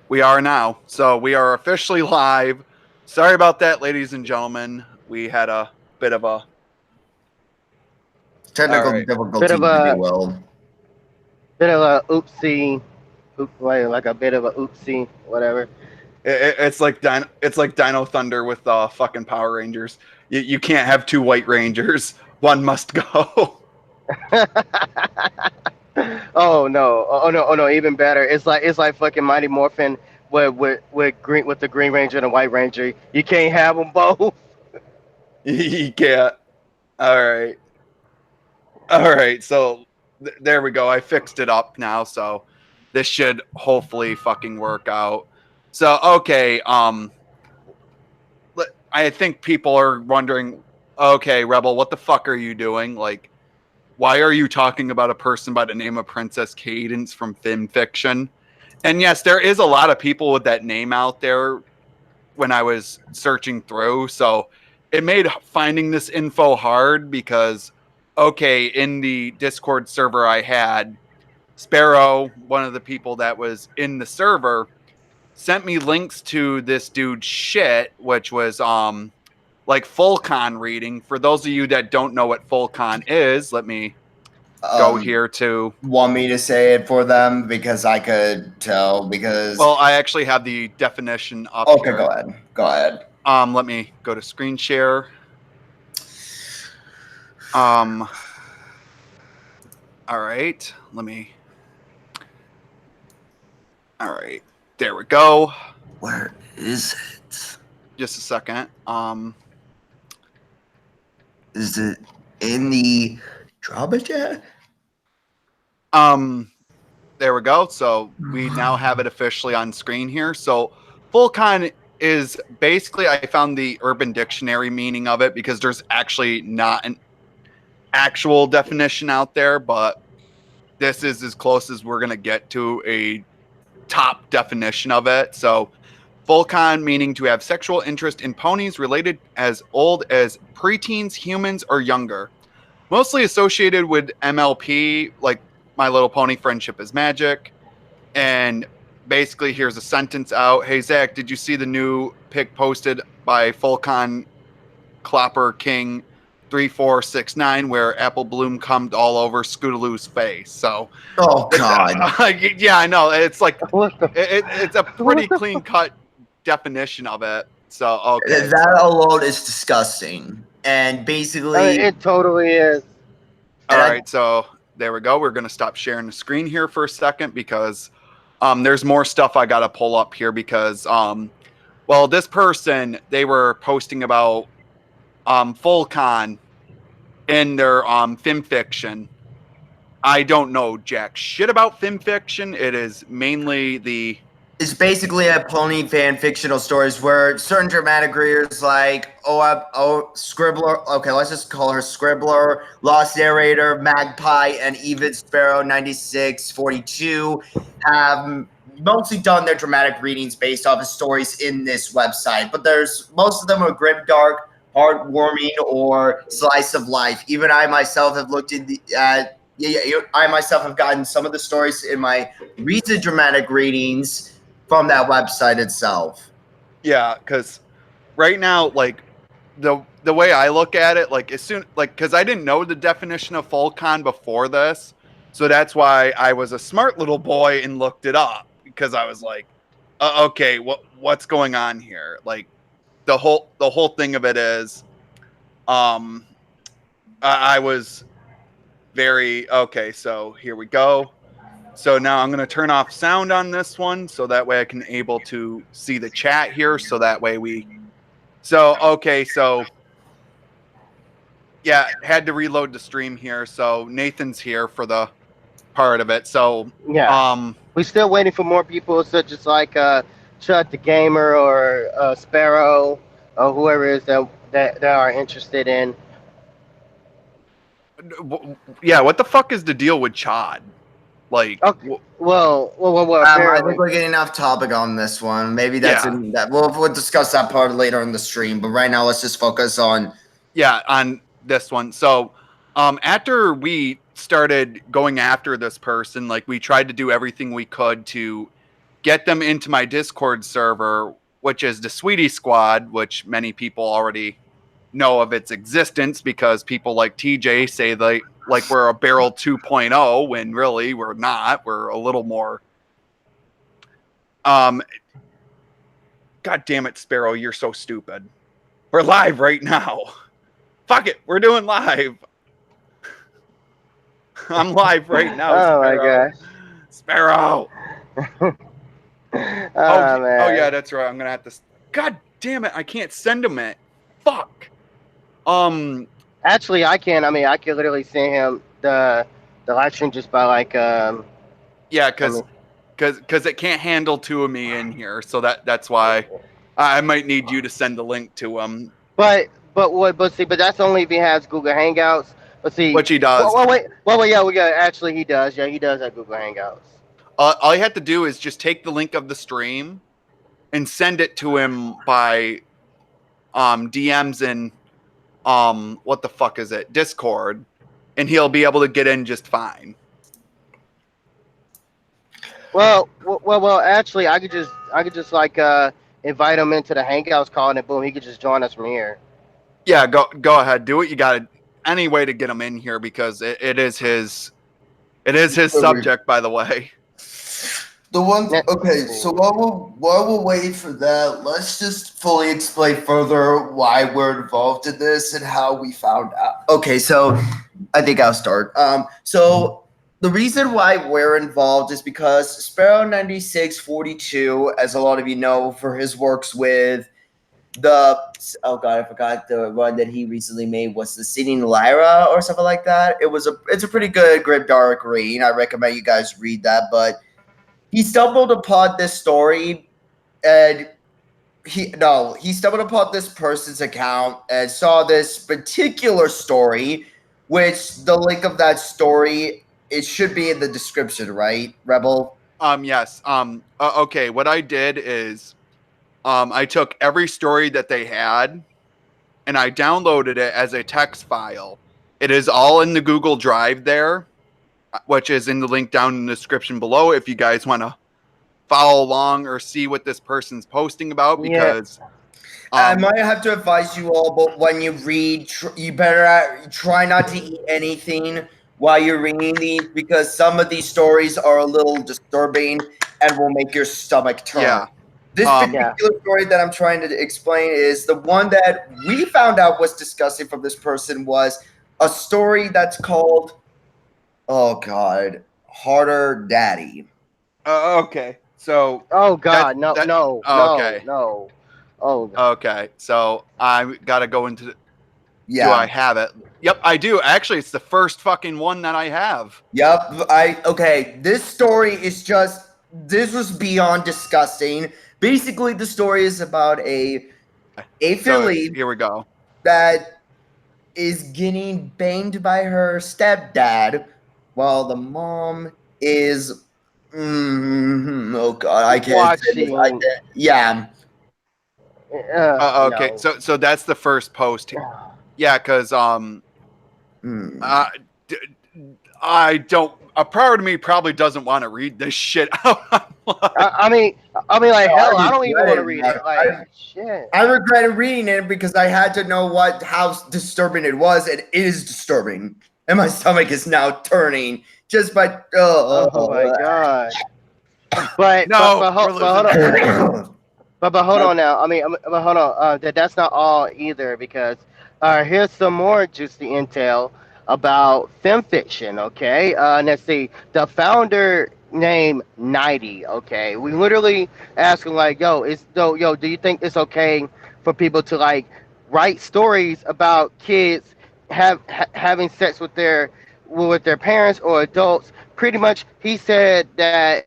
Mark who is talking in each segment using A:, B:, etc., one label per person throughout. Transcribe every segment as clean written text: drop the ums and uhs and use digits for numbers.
A: We are now. So we are officially live. Sorry about that, ladies and gentlemen. We had a bit of a. All
B: Technical
A: right.
C: Bit
B: difficulties,
C: of
B: if you
C: a
B: will.
C: oopsie, like a bit of a oopsie, whatever.
A: It's like Dino Thunder with fucking Power Rangers. You can't have two White Rangers. One must go.
C: Oh no! Oh no! Even better. It's like fucking Mighty Morphin with the Green Ranger and the White Ranger. You can't have them both.
A: You can't. All right. All right. So there we go. I fixed it up now. So this should hopefully fucking work out. So okay. I think people are wondering, okay, Rebel, what the fuck are you doing? Like, why are you talking about a person by the name of Princess Cadence from Fimfiction? And yes, there is a lot of people with that name out there when I was searching through. So it made finding this info hard because, okay, in the Discord server I had, Sparrow, one of the people that was in the server, sent me links to this dude's shit, which was like Foalcon reading. For those of you that don't know what Foalcon is, let me go
B: Um,
A: here to.
B: Want me to say it for them because I could tell because
A: Well, I actually have the definition up
B: okay, go
A: here.
B: ahead. Go ahead.
A: Let me go to screen share. Um, all right, let me. All right, there we go.
B: Where is it?
A: Just a second.
B: Is it in the drama chat?
A: Um, there we go. So we now have it officially on screen here. So Volcon is basically, I found the Urban Dictionary meaning of it because there's actually not an actual definition out there, but this is as close as we're going to get to a top definition of it. So Volcon meaning to have sexual interest in ponies related as old as preteens, humans, or younger. Mostly associated with MLP, like My Little Pony Friendship is Magic. And basically, here's a sentence out. Hey, Zach, did you see the new pic posted by Volcon Clopper King 3469 where Apple Bloom cummed all over Scootaloo's face? So,
B: Oh God.
A: yeah, I know. It's like,
C: What the
A: it's a pretty
C: what the
A: clean cut definition of it. So, okay.
B: That
A: So,
B: alone is disgusting. And
C: I mean,
B: basically,
C: it totally is.
A: all
B: and I
A: right. So, there we go. We're going to stop sharing the screen here for a second because there's more stuff I got to pull up here because, well, this person, they were posting about Fullcon in their film fiction. I don't know jack shit about film fiction. It is mainly the.
B: it's basically a pony fan fictional stories where certain dramatic readers like Scribbler, okay, let's just call her Scribbler, Lost Narrator, Magpie, and even Sparrow 9642 have mostly done their dramatic readings based off of stories in this website. But there's most of them are grim, dark, heartwarming, or slice of life. Even I myself have looked at I myself have gotten some of the stories in my recent dramatic readings from that website itself.
A: Yeah, because right now, like the way I look at it, like as soon like because I didn't know the definition of Fullcon before this, so that's why I was a smart little boy and looked it up because I was like, okay, what's going on here? Like the whole thing of it is, um, I was very okay. So here we go. So now I'm going to turn off sound on this one so that way I can able to see the chat here. So that way we. So okay, so yeah, had to reload the stream here. So Nathan's here for the part of it. So
C: Yeah,
A: um
C: we're still waiting for more people, such as like Chuck the Gamer or Sparrow or whoever is that are interested in.
A: yeah, what the fuck is the deal with Chad? Like
C: Okay, well.
B: I think
C: Apparently,
B: we're getting off topic on this one. Maybe that's
A: yeah,
B: in that we'll discuss that part later in the stream. But right now, let's just focus on.
A: yeah, on this one. So after we started going after this person, like we tried to do everything we could to get them into my Discord server, which is the Sweetie Squad, which many people already know of its existence because people like TJ say like we're a barrel 2.0 when really we're not. We're a little more. God damn it, Sparrow, you're so stupid. We're live right now. Fuck it, we're doing live. I'm live right now,
C: Oh
A: Sparrow.
C: my gosh.
A: Sparrow.
C: Man.
A: Oh yeah, that's right. I'm gonna have to. God damn it! I can't send him it. Fuck.
C: Actually, I can. I mean, I can literally send him the live stream just by like
A: Yeah,
C: I mean,
A: because it can't handle two of me in here, so that's why I might need you to send the link to him,
C: but that's only if he has Google Hangouts. But see,
A: which he does.
C: wait, yeah, we got actually he does. Yeah, he does have Google Hangouts.
A: All you have to do is just take the link of the stream and send it to him by DMs and what the fuck is it? Discord, and he'll be able to get in just fine.
C: Well. Actually, I could just like invite him into the Hangouts call, and then boom, he could just join us from here.
A: Yeah, go ahead, do what you got. Any way to get him in here because it is his subject, by the way.
B: The one, okay, so while we'll wait for that, let's just fully explain further why we're involved in this and how we found out. Okay, so I think I'll start. So the reason why we're involved is because Sparrow 9642, as a lot of you know, for his works with oh god, I forgot the one that he recently made was the Singing Lyra or something like that. It's a pretty good grim dark read. I recommend you guys read that, but he stumbled upon this story and he stumbled upon this person's account and saw this particular story, which the link of that story, it should be in the description, right, Rebel?
A: Yes. Okay, what I did is I took every story that they had and I downloaded it as a text file. It is all in the Google Drive there, which is in the link down in the description below if you guys want to follow along or see what this person's posting about, because
B: I might have to advise you all, but when you read, you better try not to eat anything while you're reading these, because some of these stories are a little disturbing and will make your stomach turn.
A: Yeah.
B: This particular story that I'm trying to explain is the one that we found out was disgusting from this person was a story that's called, oh God, Harder Daddy.
A: Okay. So.
C: Oh God, no.
A: Okay.
C: No. Oh. God.
A: Okay. So I gotta go into.
B: Yeah.
A: Do I have it? Yep, I do. Actually, it's the first fucking one that I have.
B: Yep. Okay. This story is just. This was beyond disgusting. Basically, the story is about a filly.
A: Here we go.
B: That is getting banged by her stepdad, while the mom is. Oh God, I can't say this. Yeah.
A: Okay,
C: no.
A: so that's the first post. Yeah, because I don't. A part of me probably doesn't want to read this shit out.
C: I mean, like hell, I don't even want to read it. Like shit.
B: I regretted reading it because I had to know how disturbing it was, and it is disturbing, and my stomach is now turning just by.
C: Oh my gosh. But hold on. But hold on now. I mean, hold on. That's not all either, because here's some more juicy intel about Fimfiction. Okay, let's see. The founder named 90. Okay, we literally asked him like, do you think it's okay for people to like write stories about kids having sex with their parents or adults? Pretty much, he said that.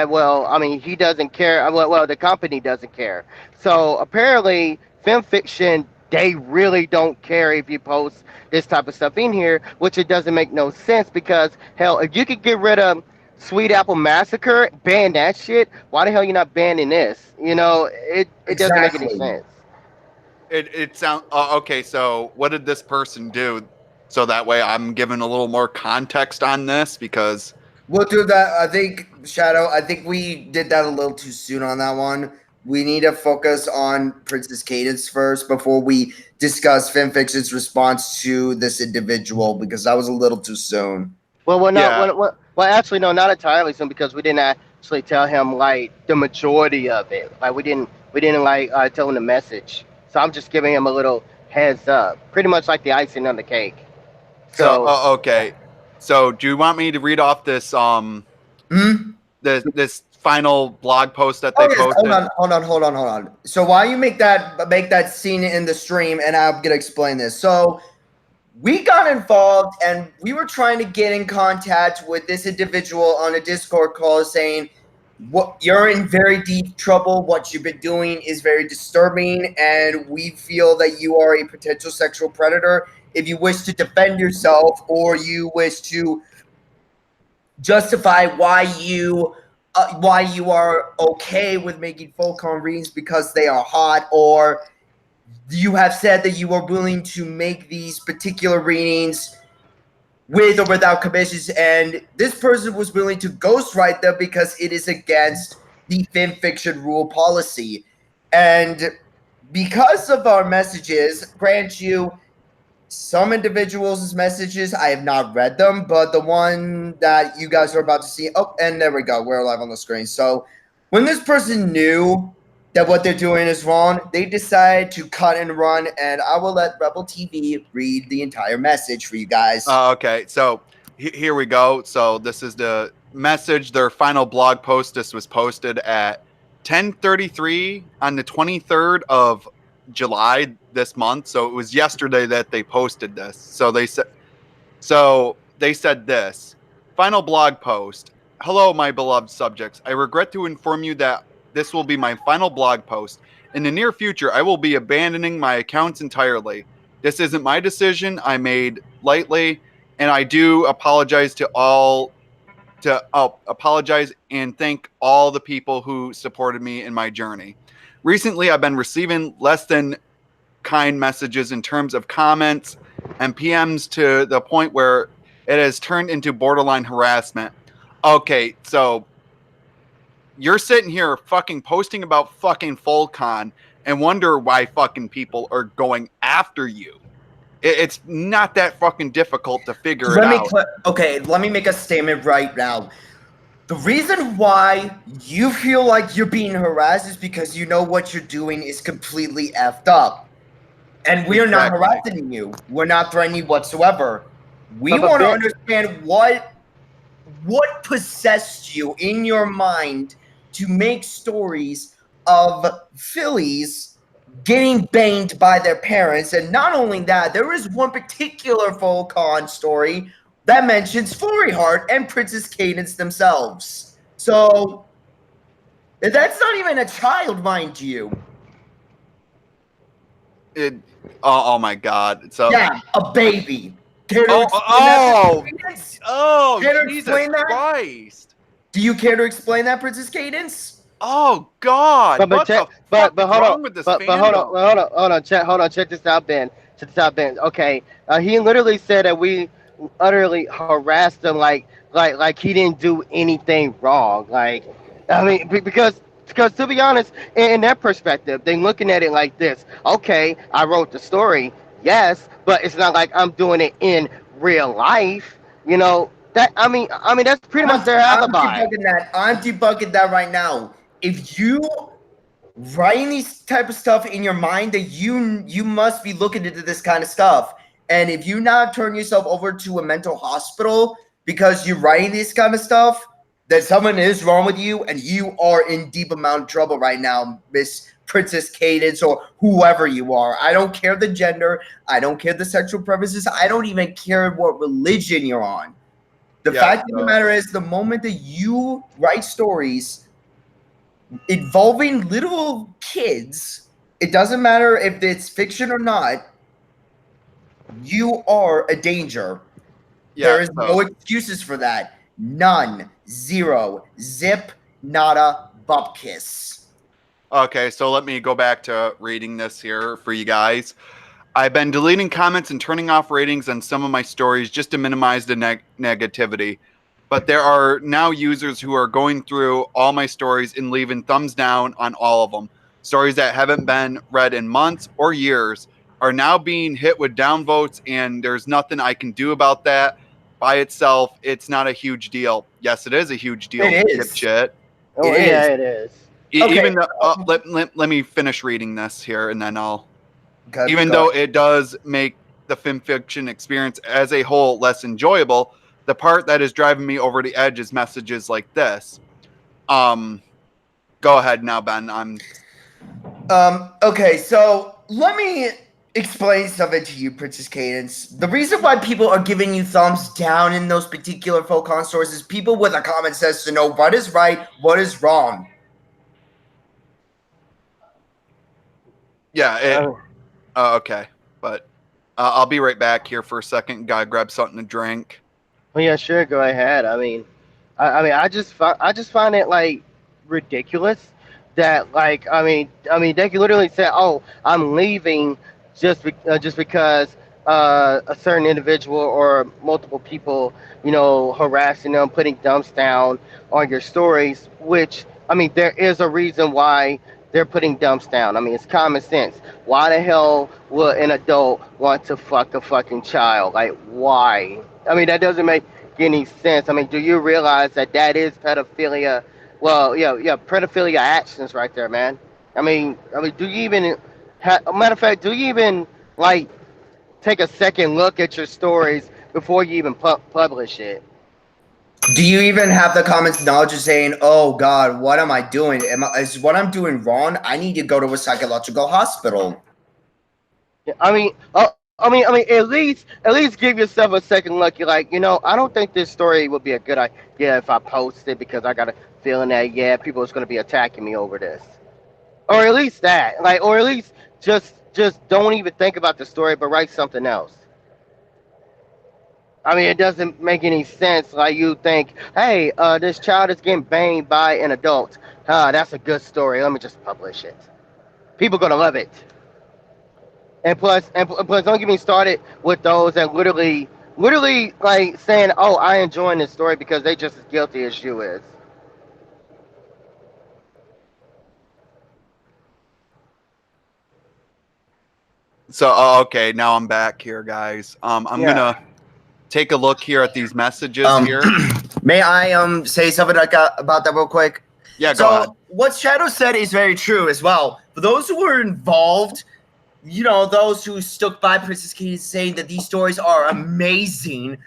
C: Well, I mean, he doesn't care. Well, the company doesn't care. So apparently, Fimfiction, they really don't care if you post this type of stuff in here, which it doesn't make no sense, because hell, if you could get rid of Sweet Apple Massacre, ban that shit, why the hell you not banning this? You know, it doesn't make any sense.
A: It sounds okay. So what did this person do? So that way I'm giving a little more context on this, because
B: we'll do that. I think Shadow, I think we did that a little too soon on that one. We need to focus on Princess Cadence first before we discuss Fanfiction's response to this individual because that was a little too soon.
A: Yeah.
C: Well, actually, no, not entirely soon because we didn't actually tell him like the majority of it. Like we didn't like tell him the message. So I'm just giving him a little heads up, pretty much like the icing on the cake.
A: So
C: So
A: okay. So do you want me to read off this this final blog post that they
B: Oh yes,
A: posted?
B: hold on. So while you make that scene in the stream, and I'm gonna explain this. So we got involved and we were trying to get in contact with this individual on a Discord call saying, what you're in very deep trouble. What you've been doing is very disturbing, and we feel that you are a potential sexual predator. If you wish to defend yourself or you wish to justify why you are okay with making Foalcon readings because they are hot, or you have said that you are willing to make these particular readings with or without commissions, and this person was willing to ghostwrite them because it is against the fanfiction rule policy. And because of our messages, grant you, some individuals' messages, I have not read them, but the one that you guys are about to see, oh, and there we go, we're live on the screen. So when this person knew that what they're doing is wrong, they decided to cut and run, and I will let Rebel TV read the entire message for you guys.
A: Okay, so here we go. So this is the message, their final blog post. This was posted at 10:33 on the 23rd of July this month. So it was yesterday that they posted this. So they said this. Final blog post. Hello, my beloved subjects. I regret to inform you that this will be my final blog post. In the near future, I will be abandoning my accounts entirely. This isn't my decision. I made lightly, and I do apologize apologize and thank all the people who supported me in my journey. Recently, I've been receiving less than kind messages in terms of comments and PMs to the point where it has turned into borderline harassment. Okay, so you're sitting here fucking posting about fucking Foalcon and wonder why fucking people are going after you. It's not that fucking difficult to figure it out.
B: Okay, let me make a statement right now. The reason why you feel like you're being harassed is because you know what you're doing is completely effed up. And we are not harassing you. We're not threatening you whatsoever. We want to understand what possessed you in your mind to make stories of fillies getting banged by their parents. And not only that, there is one particular Foalcon story that mentions Flurry Heart and Princess Cadence themselves. So that's not even a child, mind you.
A: Oh my god. So
B: yeah, a baby.
A: Jesus Christ.
B: Do you care to explain that, Princess Cadence?
A: Oh God!
C: Hold on. Check this out, Ben. Okay, he literally said that we utterly harassed him, like he didn't do anything wrong. Like, I mean, because to be honest, in that perspective, they're looking at it like this. Okay, I wrote the story, yes, but it's not like I'm doing it in real life. You know that? I mean, that's pretty much their alibi.
B: I'm debugging that right now. If you writing these type of stuff in your mind, that you must be looking into this kind of stuff, and if you not turn yourself over to a mental hospital because you're writing this kind of stuff, that someone is wrong with you, and you are in deep amount of trouble right now, Miss Princess Cadence, or whoever you are. I don't care the gender. I don't care the sexual preferences. I don't even care what religion you're on. The fact of the matter is, the moment that you write stories involving little kids, it doesn't matter if it's fiction or not, you are a danger. There is no excuses for that. None. Zero. Zip. Nada. Bupkiss.
A: Okay, so let me go back to reading this here for you guys. I've been deleting comments and turning off ratings on some of my stories just to minimize the negativity. but there are now users who are going through all my stories and leaving thumbs down on all of them. Stories that haven't been read in months or years are now being hit with downvotes, and there's nothing I can do about that. By itself, it's not a huge deal. Yes, it is a huge deal,
B: It is.
A: dipshit.
C: Oh,
B: It
C: yeah,
B: is.
C: it is.
B: Okay.
A: Even though, let me finish reading this here, and then I'll.
B: Okay,
A: Even though it does make the Fimfiction experience as a whole less enjoyable, the part that is driving me over the edge is messages like this. Go ahead now, Ben.
B: Okay, so let me explain something to you, Princess Cadence. The reason why people are giving you thumbs down in those particular Foalcon stores is people with a common sense to know what is right, what is wrong.
A: Yeah. Okay, but I'll be right back here for a second. Gotta grab something to drink.
C: Well, yeah, sure, go ahead. I just find it like ridiculous that they can literally say, "Oh, I'm leaving just because a certain individual or multiple people, harassing them, putting dumps down on your stories." Which there is a reason why they're putting dumps down. It's common sense. Why the hell would an adult want to fuck a fucking child? Like, why? That doesn't make any sense. Do you realize that is pedophilia? Well, yeah, pedophilia actions right there, man. Do you even matter of fact, do you even like take a second look at your stories before you even publish it?
B: Do you even have the common knowledge of saying, "Oh God, what am I doing? Is what I'm doing wrong? I need to go to a psychological hospital."
C: Yeah, at least give yourself a second look. You're like, I don't think this story would be a good idea if I post it because I got a feeling that people is going to be attacking me over this, or at least that, or at least just don't even think about the story, but write something else. It doesn't make any sense. Like you think, hey, this child is getting banged by an adult. That's a good story. Let me just publish it. People gonna love it. And plus, don't get me started with those that literally like saying, "Oh, I enjoying this story because they just as guilty as you is."
A: So, okay, now I'm back here, guys. I'm gonna take a look here at these messages here.
B: May I say something about that real quick?
A: Yeah, go ahead.
B: What Shadow said is very true as well. For those who were involved, those who stuck by Princess Cadence saying that these stories are amazing,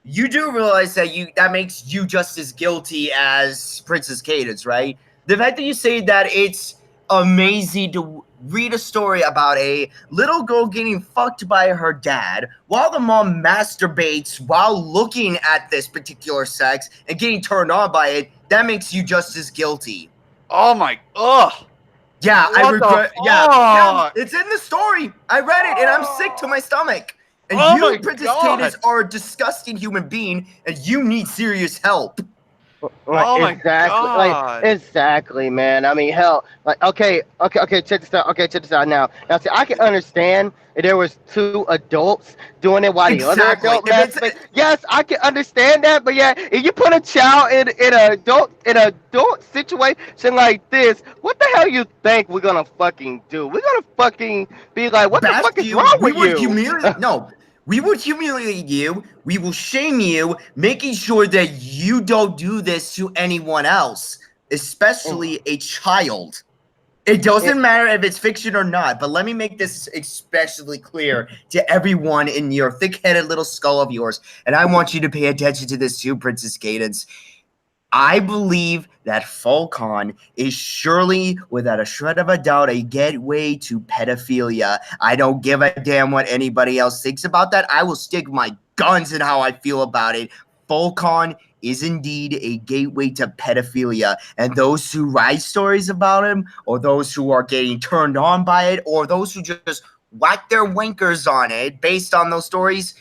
B: you do realize that makes you just as guilty as Princess Cadence, right? The fact that you say that it's amazing to read a story about a little girl getting fucked by her dad while the mom masturbates while looking at this particular sex and getting turned on by it, that makes you just as guilty.
A: Oh my, ugh.
B: Yeah,
A: What
B: I regret.
A: the
B: Yeah,
A: fuck?
B: it's in the story. I read it, and I'm sick to my stomach. And
A: Oh my
B: Princess
A: God.
B: Cadence, are a disgusting human being, and you need serious help.
A: Oh my
C: Exactly,
A: God.
C: exactly, man. Hell, okay, check this out. Okay, check this out now. Now, see, I can understand if there was two adults doing it while the other
B: Exactly.
C: adult masturbates. Yes, I can understand that, but yeah, if you put a child in an adult situation like this, what the hell you think we're gonna fucking do? We're gonna fucking be like, what the
B: Bash
C: fuck is
B: you.
C: wrong
B: We
C: with
B: would
C: you?
B: humiliate. No, we would humiliate you. We will shame you, making sure that you don't do this to anyone else, especially a child. It doesn't matter if it's fiction or not, but let me make this especially clear to everyone in your thick-headed little skull of yours, and I want you to pay attention to this too, Princess Cadence. I believe that Foalcon is surely, without a shred of a doubt, a gateway to pedophilia. I don't give a damn what anybody else thinks about that. I will stick my guns in how I feel about it. Foalcon is indeed a gateway to pedophilia, and those who write stories about him, or those who are getting turned on by it, or those who just whack their winkers on it based on those stories,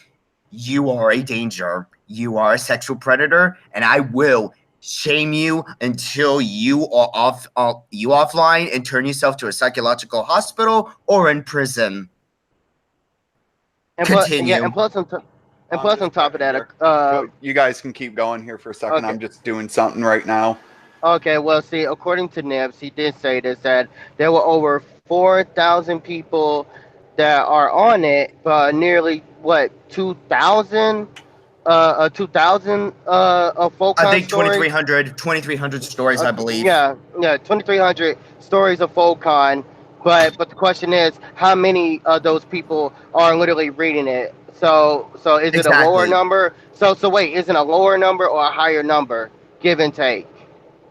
B: you are a danger. You are a sexual predator, and I will shame you until you are offline and turn yourself to a psychological hospital or in prison.
C: And
B: Continue.
C: plus, And plus, on top of that,
A: you guys can keep going here for a second.
C: Okay.
A: I'm just doing something right now.
C: Okay, well, see, according to Nibs, he did say this that there were over 4,000 people that are on it, but nearly what 2,000, 2,000 of
B: I
C: Foalcon
B: think
C: stories.
B: 2,300 stories, I believe.
C: Yeah, 2,300 stories of Foalcon, but the question is, how many of those people are literally reading it? So is it a lower
B: Exactly.
C: number? So wait, is it a lower number or a higher number, give and take?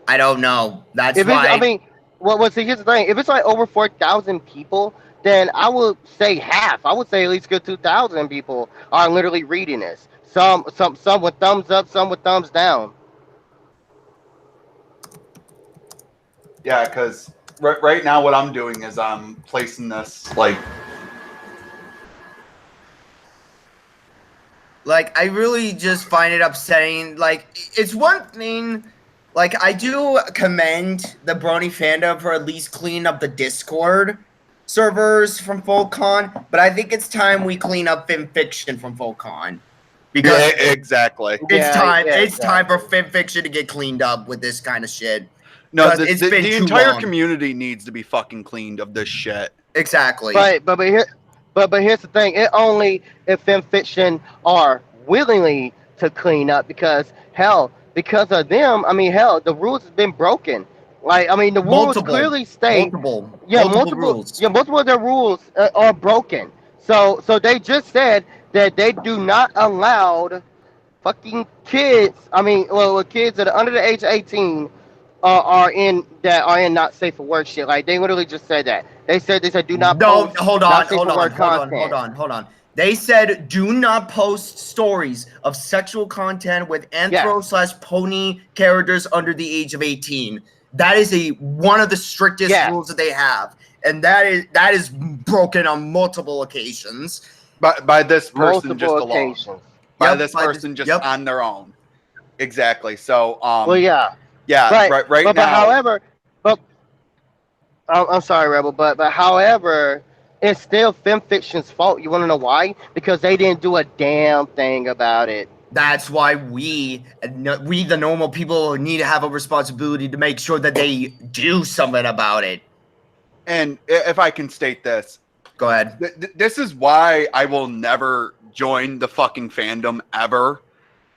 B: I don't know. That's
C: If it's, I
B: why.
C: mean, well, see, here's the thing. If it's like over 4,000 people, then I would say half. I would say at least good 2,000 people are literally reading this. Some with thumbs up, some with thumbs down.
A: Yeah, because right now what I'm doing is I'm placing this
B: Like, I really just find it upsetting. Like, it's one thing. Like, I do commend the Brony fandom for at least cleaning up the Discord servers from Foalcon, but I think it's time we clean up Fimfiction from Foalcon. Because
A: exactly.
B: it's time.
C: Yeah,
B: It's time for
C: exactly.
B: Fimfiction to get cleaned up with this kind of shit.
A: No,
B: It's been
A: the
B: too
A: entire
B: long.
A: community needs to be fucking cleaned of this shit.
B: Exactly.
C: But here's the thing. It only if Fiction are willingly to clean up because hell, because of them, I mean hell, the rules have been broken. Like I mean, the rules clearly state multiple of their rules are broken. So they just said that they do not allow fucking kids. I mean, well, kids that are under the age of 18 are in not safe for work shit. Like they literally just said that. They said do not
B: No,
C: post
B: hold
C: not
B: on,
C: safe
B: hold
C: for
B: on,
C: work
B: hold on,
C: content.
B: hold on. They said do not post stories of sexual content with anthro slash pony characters under the age of 18. That is one of the strictest rules that they have, and that is broken on multiple occasions.
A: By this person
C: Multiple
A: just
C: occasions.
A: alone. By this person just on their own. Exactly. So
C: well, yeah.
A: right now.
C: But however, I'm sorry, Rebel, but however, it's still Fiction's fault. You want to know why? Because they didn't do a damn thing about it.
B: That's why we, the normal people, need to have a responsibility to make sure that they do something about it.
A: And if I can state this,
B: go ahead.
A: This is why I will never join the fucking fandom ever,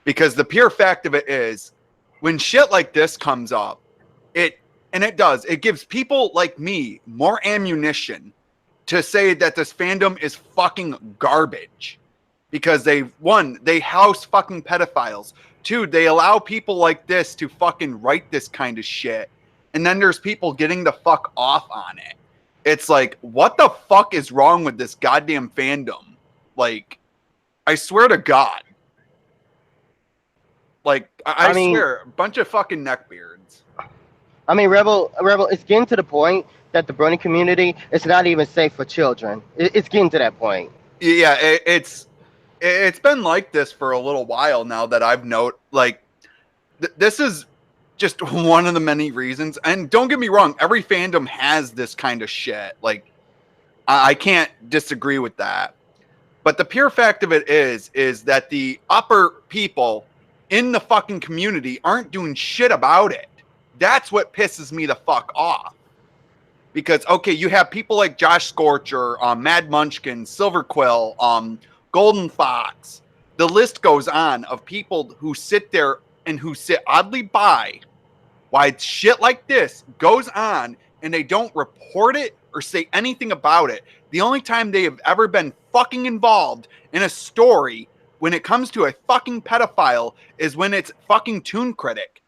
A: because the pure fact of it is, when shit like this comes up, it gives people like me more ammunition to say that this fandom is fucking garbage. Because they house fucking pedophiles. 2, they allow people like this to fucking write this kind of shit. And then there's people getting the fuck off on it. It's like, what the fuck is wrong with this goddamn fandom? Like, I swear to God. Like, I swear, a bunch of fucking neckbeards.
C: I mean, Rebel, it's getting to the point that the Brony community is not even safe for children. It's getting to that point.
A: Yeah, it's been like this for a little while now that I've noted. Like, this is just one of the many reasons. And don't get me wrong, every fandom has this kind of shit. Like, I can't disagree with that. But the pure fact of it is that the upper people in the fucking community aren't doing shit about it. That's what pisses me the fuck off. Because, okay, you have people like Josh Scorcher, Mad Munchkin, Silverquill, Golden Fox. The list goes on of people who sit there and who sit oddly by while shit like this goes on and they don't report it or say anything about it. The only time they have ever been fucking involved in a story when it comes to a fucking pedophile is when it's fucking Toon Critic.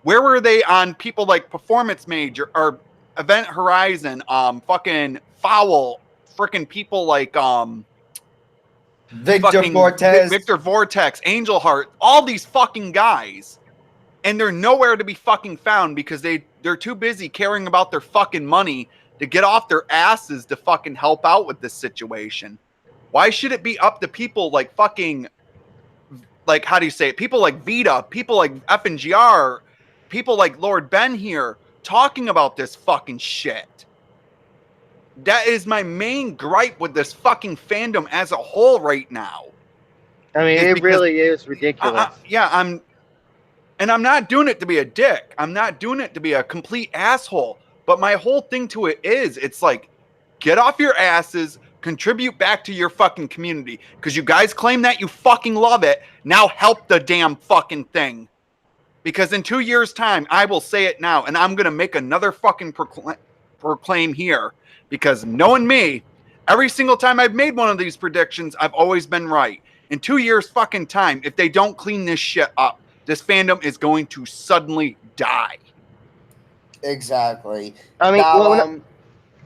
A: Where were they on people like Performance Major or Event Horizon, fucking Foul, freaking people like Victor Vortex, Angel Heart, all these fucking guys, and they're nowhere to be fucking found because they're too busy caring about their fucking money to get off their asses to fucking help out with this situation. Why should it be up to people like fucking, like, how do you say it? People like Vita, people like FNGR, people like Lord Ben here talking about this fucking shit. That is my main gripe with this fucking fandom as a whole right now.
C: I mean, it really is ridiculous.
A: And I'm not doing it to be a dick. I'm not doing it to be a complete asshole. But my whole thing to it is, it's like, get off your asses, contribute back to your fucking community. Because you guys claim that you fucking love it. Now help the damn fucking thing. Because in 2 years' time, I will say it now, and I'm going to make another fucking proclaim here. Because knowing me, every single time I've made one of these predictions, I've always been right. In 2 years' fucking time, if they don't clean this shit up, this fandom is going to suddenly die.
B: Exactly.
C: I mean,
B: now,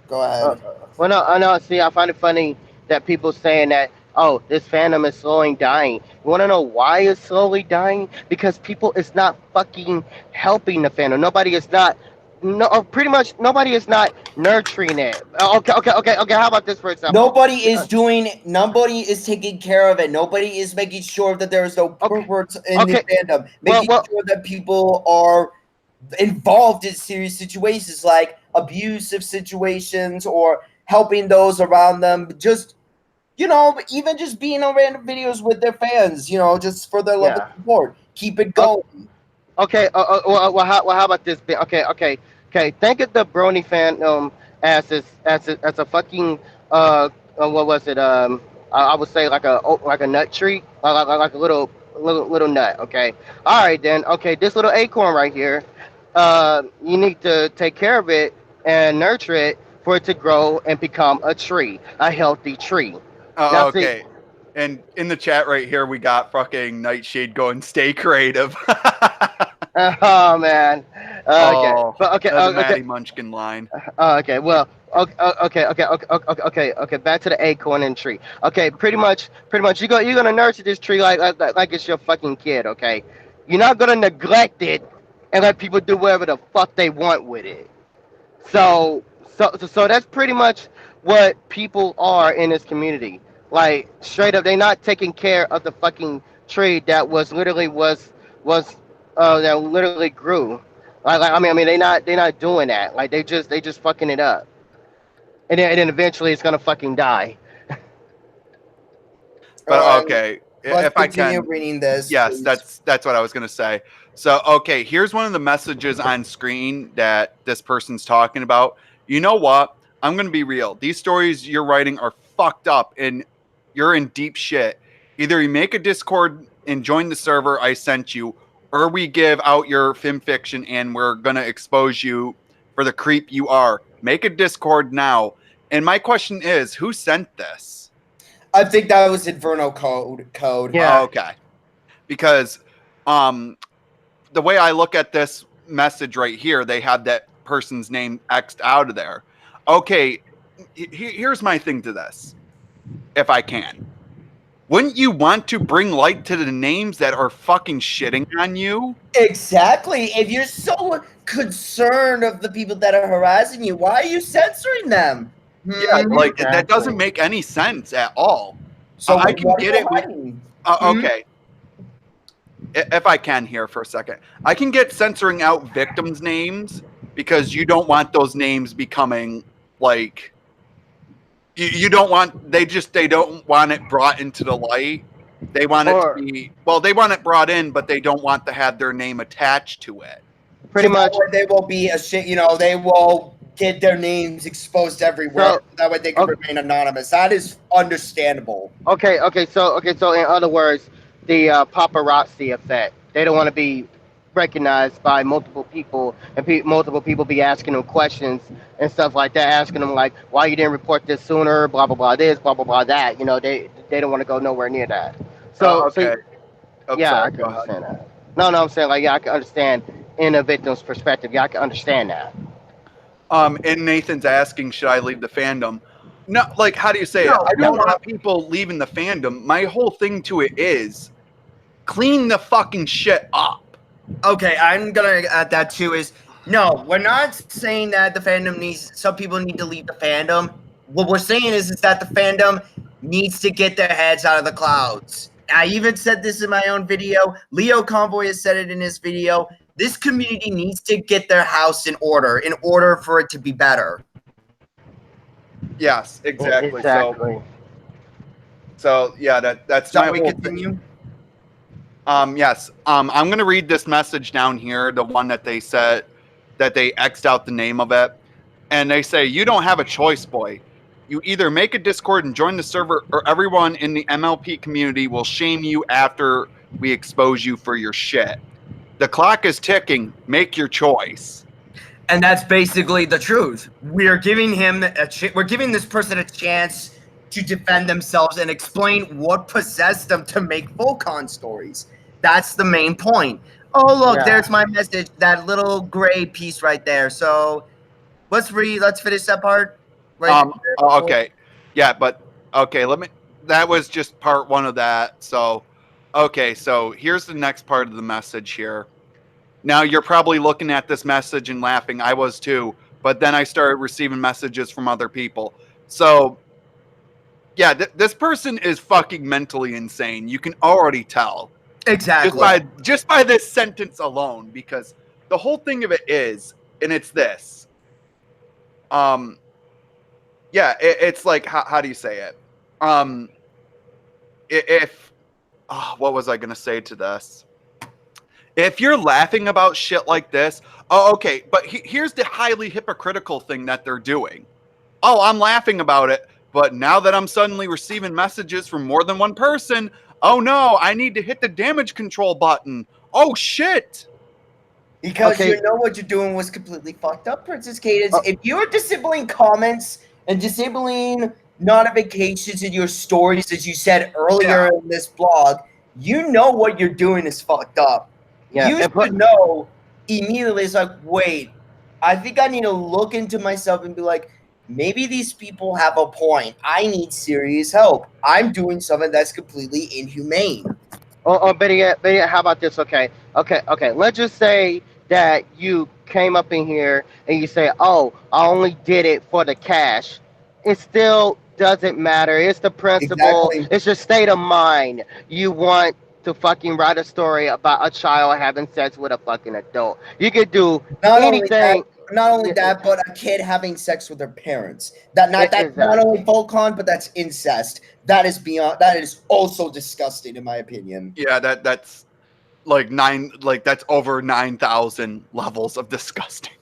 B: go ahead.
C: I know. See, I find it funny that people saying that, oh, this fandom is slowly dying. You want to know why it's slowly dying? Because people is not fucking helping the fandom. Nobody is not. No, pretty much nobody is not nurturing it. Okay. How about this, for example?
B: Nobody is taking care of it. Nobody is making sure that there is no perverts in the fandom. Making sure that people are involved in serious situations like abusive situations or helping those around them. Just, even just being on random videos with their fans, just for their love and support. Keep it going.
C: Okay. Well, how about this? Okay. Think of the Brony fandom as a fucking what was it? I would say like a nut tree, like a little nut. Okay. All right then. Okay, this little acorn right here. You need to take care of it and nurture it for it to grow and become a tree, a healthy tree.
A: Now, okay. And in the chat right here, we got fucking Nightshade going, stay creative.
C: Oh man. Okay.
A: That's a Maddie Munchkin line.
C: Okay. Well. Okay. Back to the acorn and tree. Okay. Pretty much. You're gonna nurture this tree like it's your fucking kid. Okay. You're not gonna neglect it and let people do whatever the fuck they want with it. So that's pretty much what people are in this community. Like straight up, they're not taking care of the fucking tree that that literally grew. I mean, they're not doing that. Like they just fucking it up, and then eventually it's gonna fucking die.
A: But okay, if I can
B: reading this,
A: yes, please. That's what I was gonna say. So okay, here's one of the messages on screen that this person's talking about. You know what? I'm gonna be real. These stories you're writing are fucked up, and you're in deep shit. Either you make a Discord and join the server I sent you, or we give out your Fimfiction and we're going to expose you for the creep you are. Make a Discord now. And my question is, who sent this?
B: I think that was Inferno code.
C: Yeah.
A: Oh, okay. Because the way I look at this message right here, they had that person's name X'd out of there. Okay, here's my thing to this, if I can. Wouldn't you want to bring light to the names that are fucking shitting on you?
B: Exactly. If you're so concerned of the people that are harassing you, why are you censoring them?
A: Yeah, like that doesn't make any sense at all.
B: So
A: I can get it. Okay. If I can here for a second, I can get censoring out victims' names because you don't want those names becoming like. You don't want they don't want it brought into the light. They want it to be they want it brought in, but they don't want to have their name attached to it.
C: Pretty much,
B: they will be a shit. They will get their names exposed everywhere. That way they can remain anonymous. That is understandable.
C: Okay. So in other words, the paparazzi effect. They don't want to be recognized by multiple people, and multiple people be asking them questions and stuff like that, asking them like, why you didn't report this sooner, blah blah blah this, blah blah blah that. They don't want to go nowhere near that. So
A: okay.
C: I can understand that. No, I'm saying like I can understand in a victim's perspective. I can understand that.
A: And Nathan's asking, should I leave the fandom? No, like how do you say it? I don't want people leaving the fandom. My whole thing to it is clean the fucking shit up.
B: Okay, I'm gonna add that too. No, we're not saying that the fandom some people need to leave the fandom. What we're saying is that the fandom needs to get their heads out of the clouds. I even said this in my own video. Leo Convoy has said it in his video. This community needs to get their house in order for it to be better.
A: Yes, exactly. So yeah, that's
B: Shall
A: my
B: we
A: whole
B: continue?
A: Yes. I'm gonna read this message down here, the one that they said that they X'd out the name of it. And they say, you don't have a choice, boy. You either make a Discord and join the server, or everyone in the MLP community will shame you after we expose you for your shit. The clock is ticking. Make your choice.
B: And that's basically the truth. We're giving him we're giving this person a chance to defend themselves and explain what possessed them to make Foalcon stories. That's the main point. Oh, look, there's my message, that little gray piece right there. So let's finish that part. Right.
A: Okay. Yeah, but okay, that was just part one of that. So okay, so here's the next part of the message here. Now you're probably looking at this message and laughing. I was too, but then I started receiving messages from other people. So yeah, this person is fucking mentally insane. You can already tell.
B: Exactly.
A: Just by this sentence alone, because the whole thing of it is, and it's this. Yeah, it's like how do you say it? If what was I gonna say to this? If you're laughing about shit like this, oh, okay, but here's the highly hypocritical thing that they're doing. Oh, I'm laughing about it, but now that I'm suddenly receiving messages from more than one person, oh no, I need to hit the damage control button. Oh shit.
B: Because you know what you're doing was completely fucked up, Princess Cadence. If you're disabling comments and disabling notifications in your stories, as you said earlier in this blog, you know what you're doing is fucked up. Yeah, you should know immediately. It's like, wait, I think I need to look into myself and be like, maybe these people have a point. I need serious help. I'm doing something that's completely inhumane.
C: Or better yet, how about this? Okay. Let's just say that you came up in here and you say, "Oh, I only did it for the cash." It still doesn't matter. It's the principle. Exactly. It's your state of mind. You want to fucking write a story about a child having sex with a fucking adult. You could do anything.
B: Not only that, but a kid having sex with their parents. That's not only Foalcon, but that's incest. That is beyond. That is also disgusting, in my opinion.
A: Yeah, that's that's over 9,000 levels of disgusting.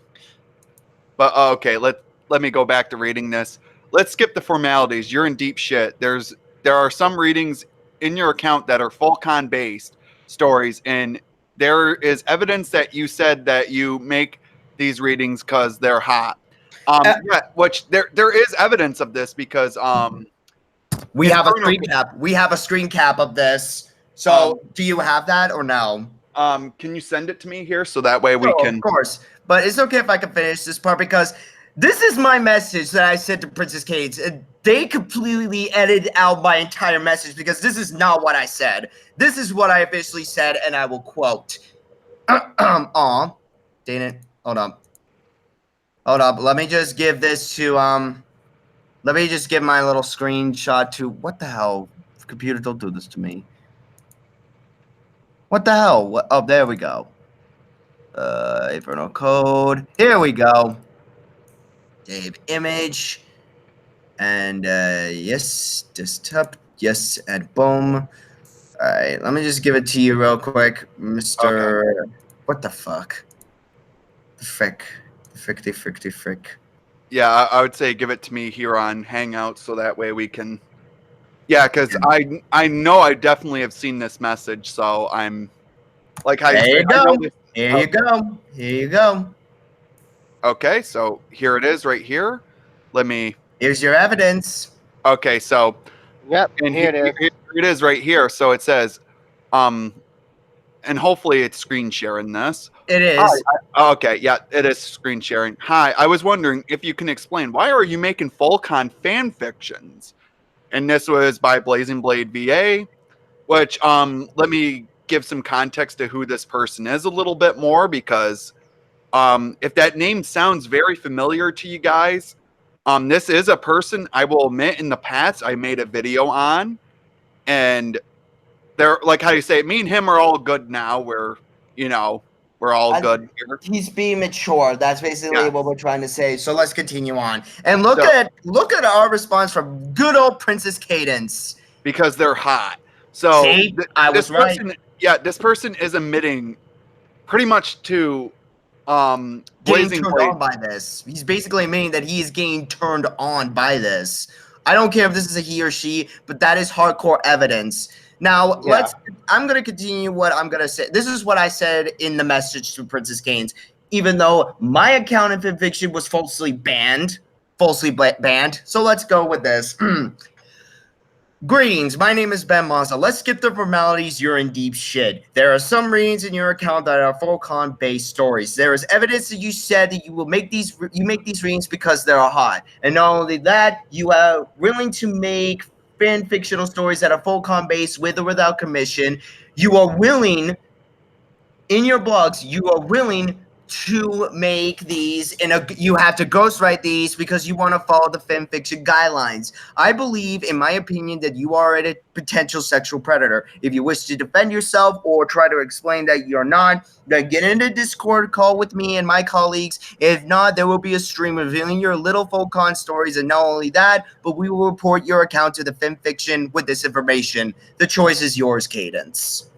A: But okay, let me go back to reading this. Let's skip the formalities. You're in deep shit. There are some readings in your account that are Foalcon based stories, and there is evidence that you said that you make these readings because they're hot. Yeah, which there is evidence of this because
B: we have a screen cap. We have a screen cap of this. So do you have that or no?
A: Can you send it to me here so that way we can?
B: Of course, but it's okay if I can finish this part because this is my message that I sent to Princess Cadence. They completely edited out my entire message because this is not what I said. This is what I officially said, and I will quote. Aw, dang it. Hold up. Let me just give this to let me just give my little screenshot to what the hell? Computer, don't do this to me. What the hell? Oh, there we go. Inferno code. Here we go. Save image. And yes, desktop. Yes, and boom. All right, let me just give it to you real quick, Mr. Okay. What the fuck? The frick.
A: Yeah, I would say give it to me here on Hangout so that way we can. Yeah, because I know I definitely have seen this message, so I'm like how
B: you go. Here you go.
A: Okay, so here it is right here.
B: Here's your evidence.
A: Okay, so
C: yep, and here
A: it is right here. So it says, and hopefully it's screen sharing this.
B: It is.
A: Okay, yeah, it is screen sharing. Hi, I was wondering if you can explain why are you making Foalcon fan fictions? And this was by Blazing Blade VA, which let me give some context to who this person is a little bit more because if that name sounds very familiar to you guys, this is a person I will admit in the past I made a video on, and they're like how you say it, me and him are all good now. We're all good here.
B: He's being mature. That's basically what we're trying to say. So let's continue on and look at our response from good old Princess Cadence.
A: because they're hot. So
B: See, I was right.
A: This person is admitting pretty much to
B: getting
A: Blazing
B: turned
A: Blade.
B: on by this. He's basically admitting that he's getting turned on by this. I don't care if this is a he or she, but that is hardcore evidence. Now, I'm going to continue what I'm going to say. This is what I said in the message to Princess Gaines. Even though my account in Fimfiction was falsely banned. So let's go with this. Greetings, my name is Ben Mazza. Let's skip the formalities, you're in deep shit. There are some readings in your account that are Foalcon-based stories. There is evidence that you said that you make these readings because they're hot. And not only that, you are willing to make fan-fictional stories that are Foalcon-based with or without commission. You are willing, in your blogs, you are willing to make these you have to ghostwrite these because you want to follow the fanfiction guidelines. I believe, in my opinion, that you are a potential sexual predator. If you wish to defend yourself or try to explain that you're not, then get in a Discord call with me and my colleagues. If not, there will be a stream revealing your little Foalcon stories, and not only that, but we will report your account to the fanfiction with this information. The choice is yours, Cadence.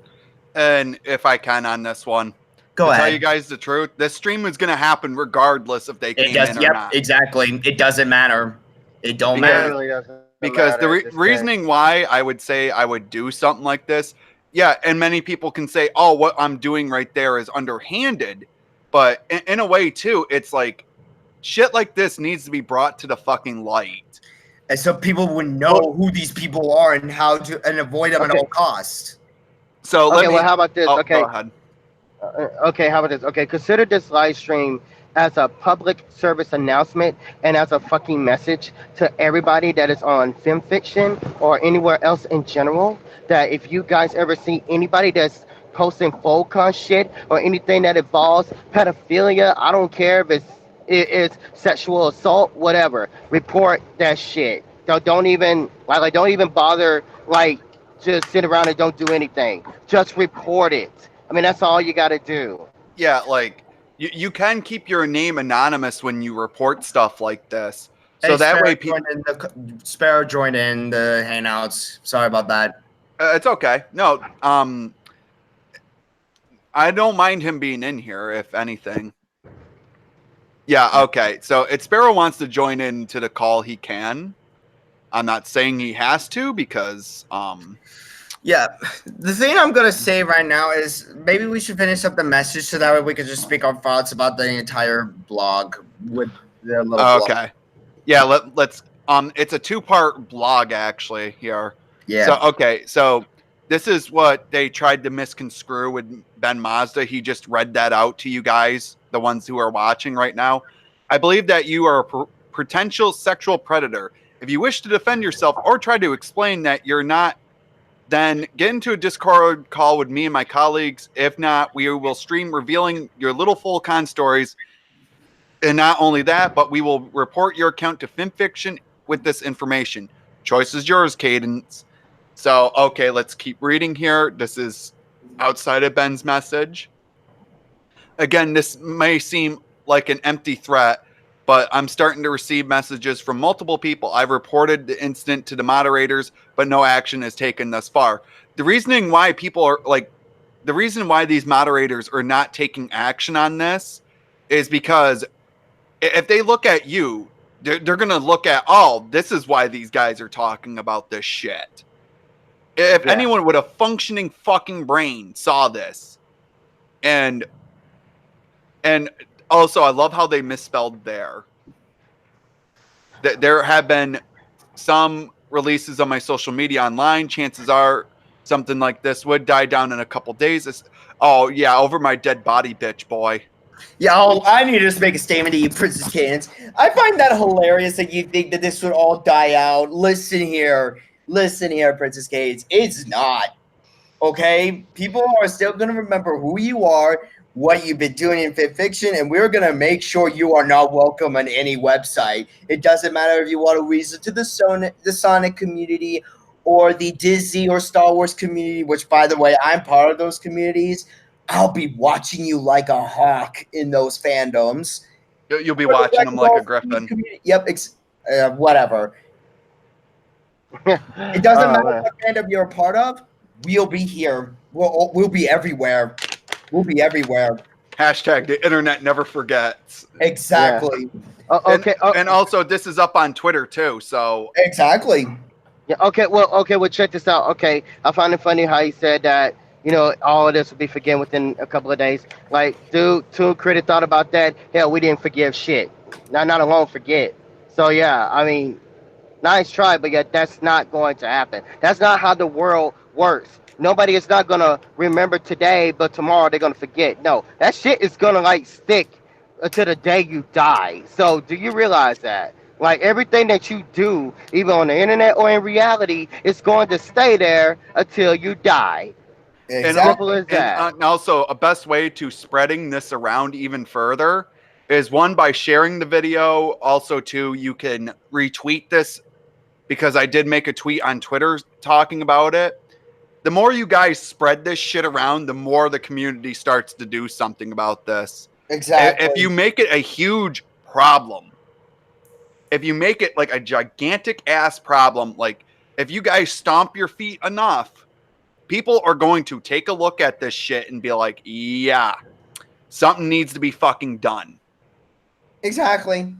A: And if I can on this one,
B: Go ahead.
A: Tell you guys the truth, this stream is going to happen regardless if they came in or not.
B: Exactly. It doesn't matter. It don't matter.
C: Really doesn't
A: because
C: matter.
A: The reasoning why I would say I would do something like this, yeah, and many people can say, oh, what I'm doing right there is underhanded. But in a way, too, it's like shit like this needs to be brought to the fucking light.
B: And so people would know who these people are and how to avoid them at all costs.
A: So
C: how about this?
A: Go ahead.
C: Okay, how about this? Okay, consider this live stream as a public service announcement and as a fucking message to everybody that is on Fimfiction or anywhere else in general, that if you guys ever see anybody that's posting Foalcon shit or anything that involves pedophilia, I don't care if it's sexual assault, whatever, report that shit. Don't even bother, just sit around and don't do anything. Just report it. I mean, that's all you got to do.
A: Yeah, you can keep your name anonymous when you report stuff like this. So that way people...
B: Sparrow joined in the hangouts. Sorry about that.
A: It's okay. No, I don't mind him being in here, if anything. Yeah, okay. So if Sparrow wants to join into the call, he can. I'm not saying he has to because...
B: Yeah, the thing I'm going to say right now is maybe we should finish up the message so that way we can just speak our thoughts about the entire blog with the little blog.
A: Okay. Yeah, let's it's a two-part blog actually here.
B: Yeah.
A: So okay, so this is what they tried to misconstrue with Ben Mazda. He just read that out to you guys, the ones who are watching right now. I believe that you are a potential sexual predator. If you wish to defend yourself or try to explain that you're not, then get into a Discord call with me and my colleagues. If not, we will stream revealing your little Foalcon stories. And not only that, but we will report your account to Fimfiction with this information. Choice is yours, Cadence. So, okay, let's keep reading here. This is outside of Ben's message. Again, this may seem like an empty threat, but I'm starting to receive messages from multiple people. I've reported the incident to the moderators, but no action is taken thus far. The reasoning why people are the reason why these moderators are not taking action on this is because if they look at you, they're going to look at, oh, this is why these guys are talking about this shit. If anyone with a functioning fucking brain saw this, and also, I love how they misspelled there. There have been some releases on my social media online. Chances are something like this would die down in a couple days. Oh, yeah, over my dead body, bitch, boy.
B: Yeah, I need to just make a statement to you, Princess Cadence. I find that hilarious that you think that this would all die out. Listen here, Princess Cadence. It's not. Okay? People are still going to remember who you are, what you've been doing in Fimfiction, and we're going to make sure you are not welcome on any website. It doesn't matter if you want to reason to the Sonic community or the Disney or Star Wars community, which, by the way, I'm part of those communities. I'll be watching you like a hawk in those fandoms.
A: You'll be watching them like a griffin.
B: Yep, whatever. It doesn't matter what fandom you're a part of. We'll be here. We'll be everywhere. We'll be everywhere.
A: Hashtag the internet never forgets.
B: Exactly.
C: Yeah. Okay.
A: And also, this is up on Twitter too. So
B: exactly.
C: Yeah. Okay. Well. Check this out. Okay. I find it funny how he said that. All of this will be forgiven within a couple of days. Like, dude, Toon Critic thought about that. Hell, we didn't forgive shit. Not alone forget. So yeah, I mean, nice try, but yet that's not going to happen. That's not how the world works. Nobody is not gonna remember today, but tomorrow they're gonna forget. No, that shit is gonna like stick until the day you die. So do you realize that? Like everything that you do, either on the internet or in reality, it's going to stay there until you die.
B: Exactly.
C: Simple as that.
A: And also, a best way to spreading this around even further is one, by sharing the video. Also, two, you can retweet this, because I did make a tweet on Twitter talking about it. The more you guys spread this shit around, the more the community starts to do something about this.
B: Exactly.
A: If you make it a huge problem, if you make it like a gigantic ass problem, like if you guys stomp your feet enough, people are going to take a look at this shit and be like, yeah, something needs to be fucking done.
B: Exactly.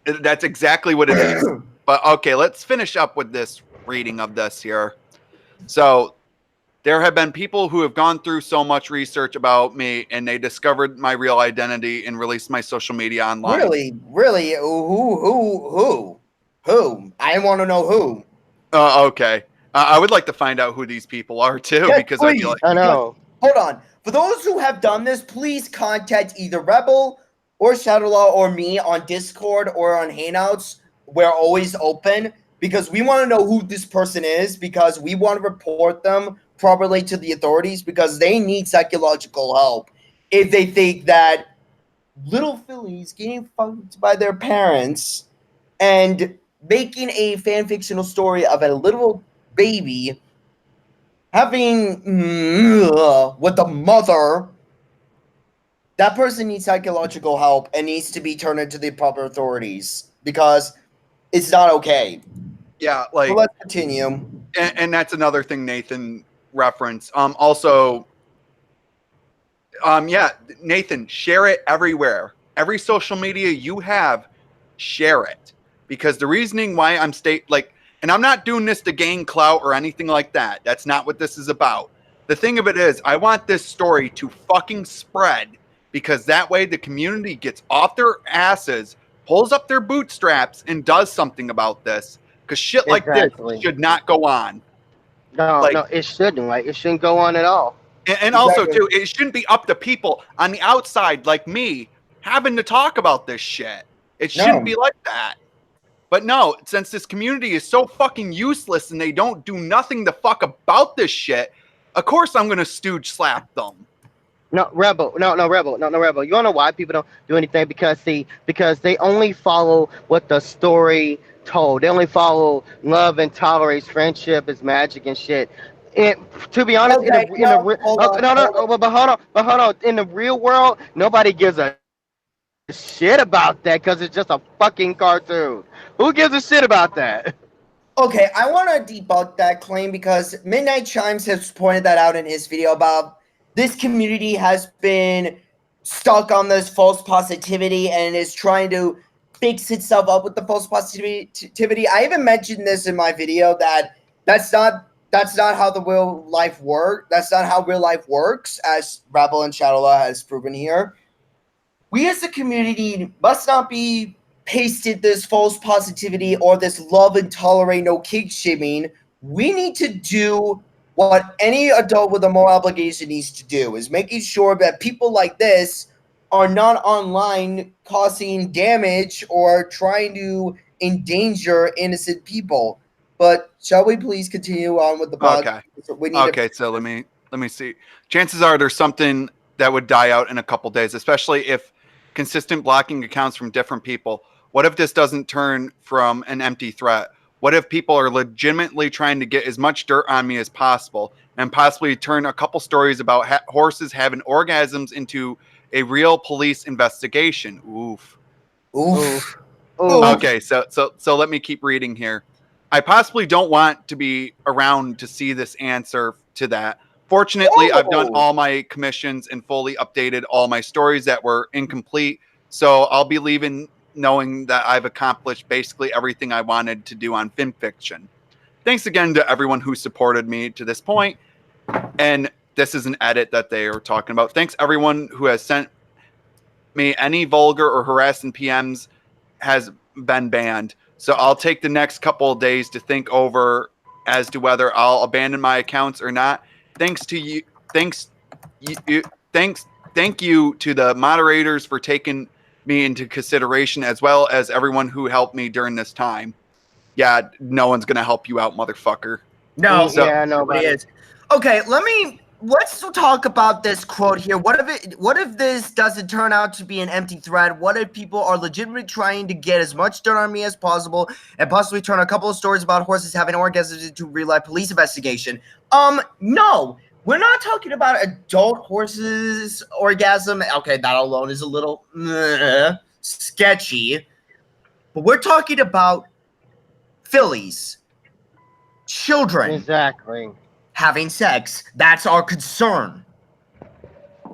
A: That's exactly what it is. But okay, let's finish up with this reading of this here. So there have been people who have gone through so much research about me, and they discovered my real identity and released my social media online.
B: Really? Who? I want to know who.
A: Okay. I would like to find out who these people are too,
B: Yes,
A: because
B: please.
C: I know.
B: Hold on. For those who have done this, please contact either Rebel or Shadowlaw or me on Discord or on Hangouts. We're always open because we want to know who this person is, because we want to report them properly to the authorities, because they need psychological help if they think that little Philly's getting fucked by their parents and making a fan fictional story of a little baby having with the mother. That person needs psychological help and needs to be turned into the proper authorities, because it's not okay.
A: Yeah, like,
B: so let's continue.
A: And that's another thing Nathan referenced. Also, yeah, Nathan, share it everywhere. Every social media you have, share it. Because the reasoning why I'm and I'm not doing this to gain clout or anything like that. That's not what this is about. The thing of it is, I want this story to fucking spread, because that way the community gets off their asses, pulls up their bootstraps, and does something about this. Because shit like this should not go on.
C: No, it shouldn't. Like, it shouldn't go on at all.
A: And also, too, it shouldn't be up to people on the outside like me having to talk about this shit. It shouldn't be like that. But no, since this community is so fucking useless and they don't do nothing the fuck about this shit, of course I'm going to stooge slap them.
C: No, Rebel. No, Rebel. No, Rebel. You want to know why people don't do anything? Because they only follow what the story told. They only follow love and tolerance, friendship is magic and shit. And to be honest, but hold on. In the real world, nobody gives a shit about that, because it's just a fucking cartoon. Who gives a shit about that?
B: Okay, I want to debunk that claim, because Midnight Chimes has pointed that out in his video about this community has been stuck on this false positivity and is trying to fix itself up with the false positivity. I even mentioned this in my video that that's not how the real life works. That's not how real life works, as Rebel and Shadowlaw has proven here. We as a community must not be pasted this false positivity or this love and tolerate no kink shaming. We need to do what any adult with a moral obligation needs to do, is making sure that people like this are not online causing damage or trying to endanger innocent people. But shall we please continue on with the blog?
A: Okay. So let me see. Chances are there's something that would die out in a couple days, especially if consistent blocking accounts from different people. What if this doesn't turn from an empty threat? What if people are legitimately trying to get as much dirt on me as possible, and possibly turn a couple stories about horses having orgasms into a real police investigation? Oof.
B: Oof.
A: Okay, so let me keep reading here. I possibly don't want to be around to see this answer to that. Fortunately, I've done all my commissions and fully updated all my stories that were incomplete. So I'll be leaving knowing that I've accomplished basically everything I wanted to do on Fimfiction. Thanks again to everyone who supported me to this point. And this is an edit that they are talking about. Thanks everyone who has sent me any vulgar or harassing PMs has been banned. So I'll take the next couple of days to think over as to whether I'll abandon my accounts or not. Thanks to you. Thank you to the moderators for taking me into consideration, as well as everyone who helped me during this time. Yeah, no one's gonna help you out, motherfucker.
B: No,
C: yeah, nobody
B: is. Okay, let's talk about this quote here. What if this doesn't turn out to be an empty threat? What if people are legitimately trying to get as much dirt on me as possible and possibly turn a couple of stories about horses having orgasms into real-life police investigation? No. We're not talking about adult horses orgasm. Okay, that alone is a little sketchy. But we're talking about fillies, children.
C: Exactly.
B: Having sex. That's our concern.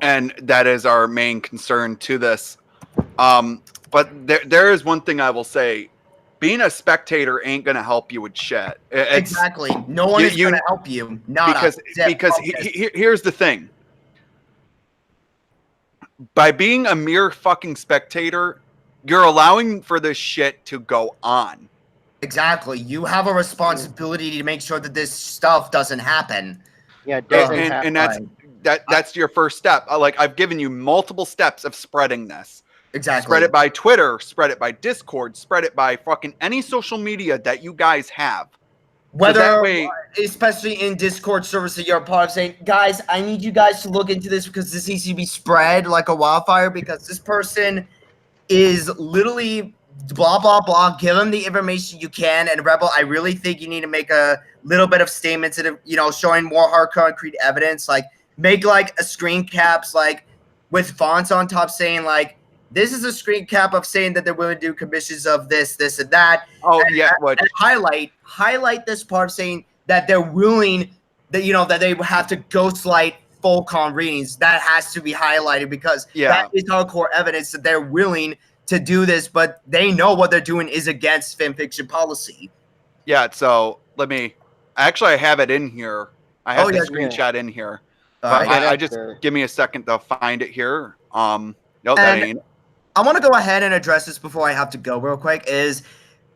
A: And that is our main concern to this. But there is one thing I will say. Being a spectator ain't going to help you with shit.
B: Exactly. No one is going to help you.
A: Because here's the thing. By being a mere fucking spectator, you're allowing for this shit to go on.
B: Exactly. You have a responsibility to make sure that this stuff doesn't happen.
C: Yeah, it doesn't happen.
A: And that's your first step. Like, I've given you multiple steps of spreading this.
B: Exactly.
A: Spread it by Twitter, spread it by Discord, spread it by fucking any social media that you guys have.
B: Whether, so way, especially in Discord servers that you're a part of, saying, guys, I need you guys to look into this because this needs to be spread like a wildfire because this person is literally blah, blah, blah. Give them the information you can. And Rebel, I really think you need to make a little bit of statements and, showing more hard concrete evidence. Like, make like a screen caps, like with fonts on top saying like, this is a screen cap of saying that they're willing to do commissions of this, and that.
A: Oh,
B: and,
A: yeah.
B: And highlight this part saying that they're willing, that that they have to ghostlight Foalcon readings. That has to be highlighted because that is hardcore evidence that they're willing to do this, but they know what they're doing is against Fimfiction policy.
A: Yeah, so I have it in here. I have the screenshot in here. I just give me a second to find it here. No, that ain't.
B: I want to go ahead and address this before I have to go real quick. Is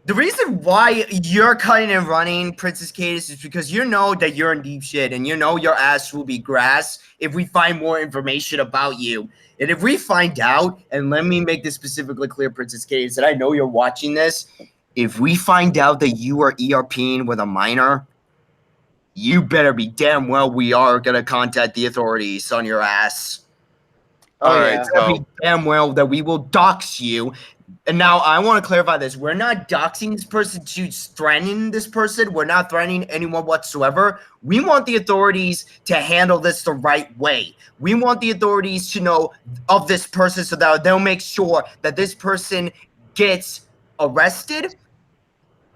B: the reason why you're cutting and running, Princess Cadence, is because you know that you're in deep shit and you know your ass will be grass if we find more information about you. And if we find out, and let me make this specifically clear, Princess Cadence, that I know you're watching this. If we find out that you are ERPing with a minor, you better be damn well we are going to contact the authorities on your ass.
A: All right, so
B: be damn well that we will dox you. And now I want to clarify this. We're not doxing this person to threaten this person. We're not threatening anyone whatsoever. We want the authorities to handle this the right way. We want the authorities to know of this person so that they'll make sure that this person gets arrested,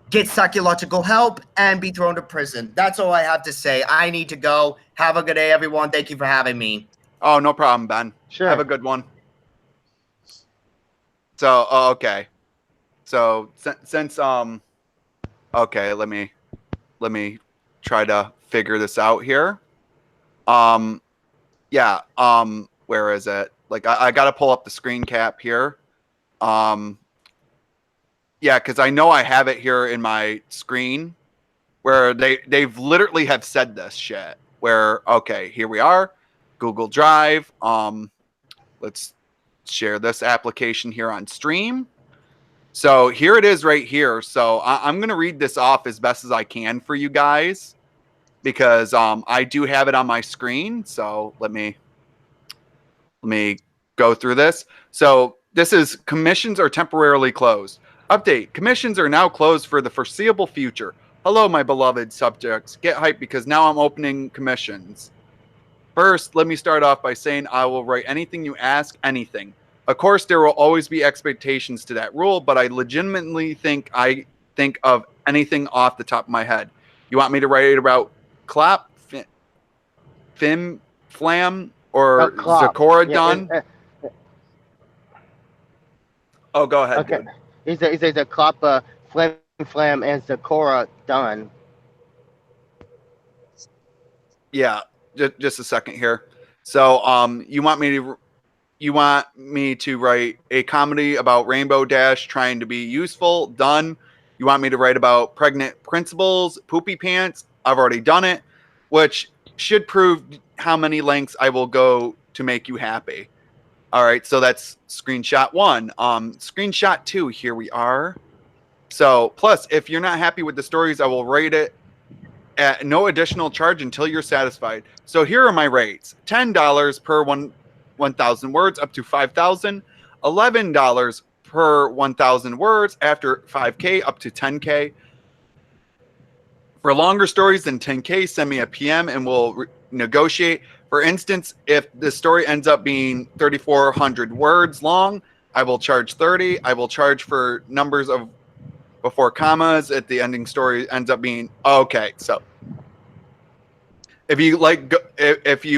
B: get psychological help, and be thrown to prison. That's all I have to say. I need to go. Have a good day, everyone. Thank you for having me.
A: Oh, no problem, Ben.
C: Sure.
A: Have a good one. So, okay. So, since okay, let me try to figure this out here. Yeah, where is it? Like, I got to pull up the screen cap here. Yeah, because I know I have it here in my screen where they've literally have said this shit. Where, okay, here we are. Google Drive. Let's share this application here on stream. So here it is right here. So I'm going to read this off as best as I can for you guys because I do have it on my screen. So let me go through this. So this is commissions are temporarily closed. Update. Commissions are now closed for the foreseeable future. Hello, my beloved subjects. Get hyped because now I'm opening commissions. First, let me start off by saying I will write anything you ask, anything. Of course, there will always be expectations to that rule, but I legitimately think I think of anything off the top of my head. You want me to write about Clap, Fim, Flam, or Zakora Done? Oh, go ahead,
C: okay.
A: dude.
C: He says the Klopp, Flam Flam, and Zakora Done.
A: Yeah, just a second here. So, you want me to write a comedy about Rainbow Dash trying to be useful? Done. You want me to write about pregnant principals, poopy pants? I've already done it, which should prove how many lengths I will go to make you happy. All right, so that's screenshot 1. Screenshot 2, here we are. So, plus, if you're not happy with the stories, I will rate it at no additional charge until you're satisfied. So here are my rates: $10 per 1,000 words up to 5,000, $11 per 1,000 words after 5K up to 10K. For longer stories than 10K, send me a PM and we'll negotiate. For instance, if the story ends up being 3,400 words long, I will charge 30. I will charge for numbers of before commas if the ending story ends up being okay. So if you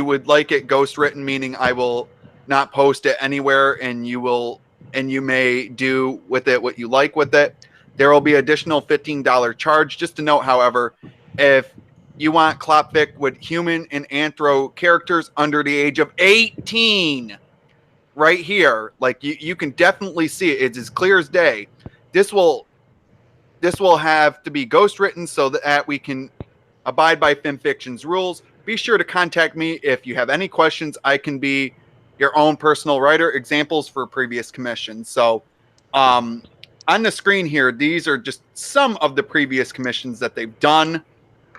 A: would like it ghost written, meaning I will not post it anywhere, and you may do with it what you like with it. There will be additional $15 charge. Just to note, however, if you want Klopfic with human and anthro characters under the age of 18, right here, like you can definitely see it. It's as clear as day. This will have to be ghost written so that we can abide by FimFiction's rules. Be sure to contact me if you have any questions. I can be your own personal writer. Examples for previous commissions. So on the screen here, these are just some of the previous commissions that they've done.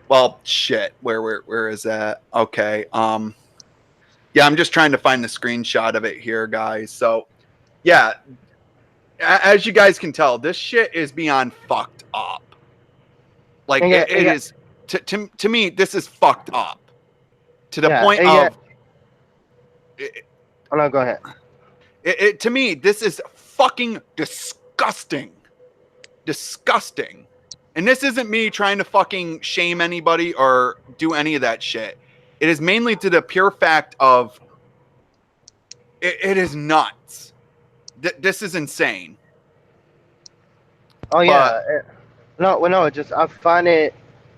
A: Well, shit, where is that? Okay. Yeah, I'm just trying to find the screenshot of it here, guys. So yeah, as you guys can tell, this shit is beyond fucked up. Like it is to me, this is fucked up to the point of.
C: Oh no, go ahead.
A: To me, this is fucking disgusting, disgusting. And this isn't me trying to fucking shame anybody or do any of that shit. It is mainly to the pure fact of it is nuts. This is insane.
C: Oh yeah, no. Just I find it,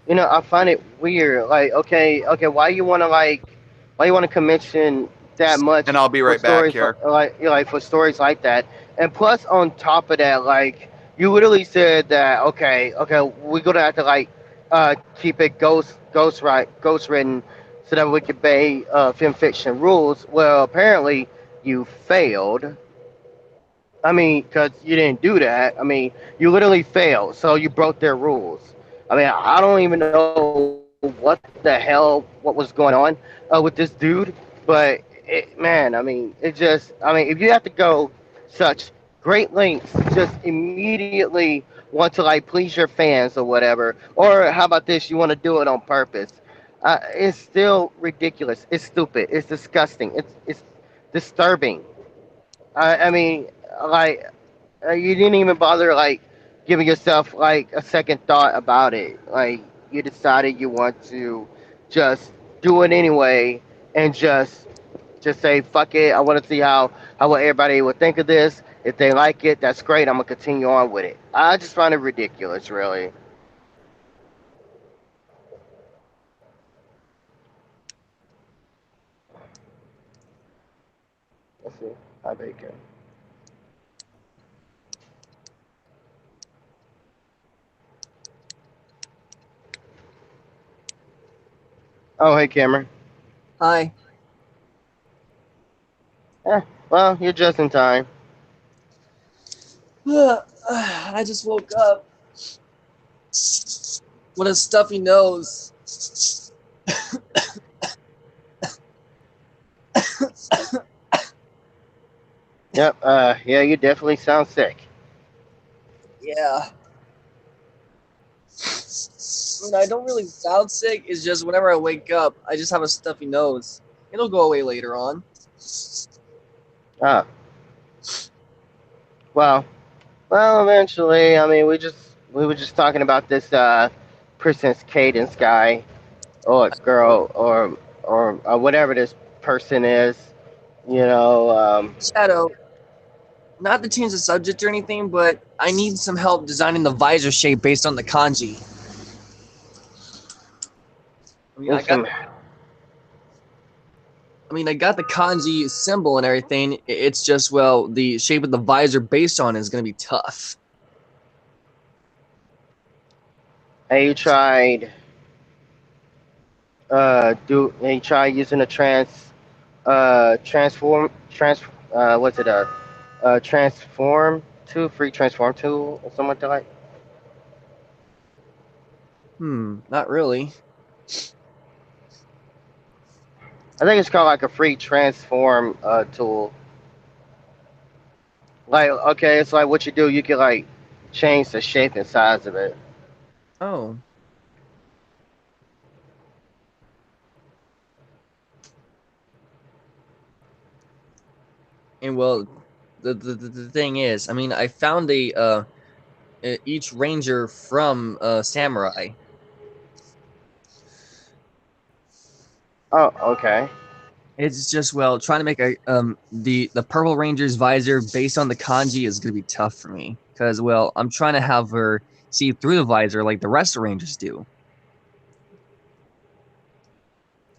C: I find it weird. Like, okay, why you want to commission that much?
A: And I'll be right back here.
C: For stories like that, and plus on top of that, like you literally said that okay, we're gonna have to keep it ghost written so that we can obey film fiction rules. Well, apparently you failed. I mean, because you didn't do that. I mean, you literally failed, so you broke their rules. I mean, I don't even know what the hell, what was going on with this dude, but man, I mean, if you have to go such great lengths, just immediately want to please your fans or whatever, or how about this, you want to do it on purpose? It's still ridiculous. It's stupid. It's disgusting. It's disturbing. I mean, like you didn't even bother giving yourself a second thought about it. Like you decided you want to just do it anyway and just say fuck it. I want to see how everybody would think of this. If they like it, that's great. I'm gonna continue on with it. I just find it ridiculous, really. Let's see. Hi, Bacon. Oh, hey, Cameron.
D: Hi.
C: Well, you're just in time.
D: I just woke up with a stuffy nose.
C: Yep. Yeah, you definitely sound sick.
D: Yeah. I mean, I don't really sound sick. It's just whenever I wake up, I just have a stuffy nose. It'll go away later on.
C: Ah. Well, eventually. I mean, we just we were just talking about this person's cadence guy or girl or whatever this person is. You know,
D: Shadow, not to change the subject or anything, but I need some help designing the visor shape based on the kanji. I mean,
C: there's some.
D: I got the kanji symbol and everything. It's just, well, the shape of the visor based on it is going to be tough.
C: Have you tried using a what's it transform free transform tool or something like
D: Not really.
C: I think it's called like a free transform tool. Like, okay, it's like what you do, you can like change the shape and size of it.
D: Oh. And well, the thing is, I found each ranger from Samurai.
C: Oh, okay.
D: It's just, well, trying to make the Purple Ranger's visor based on the kanji is gonna be tough for me because, well, I'm trying to have her see through the visor like the rest of the Rangers do.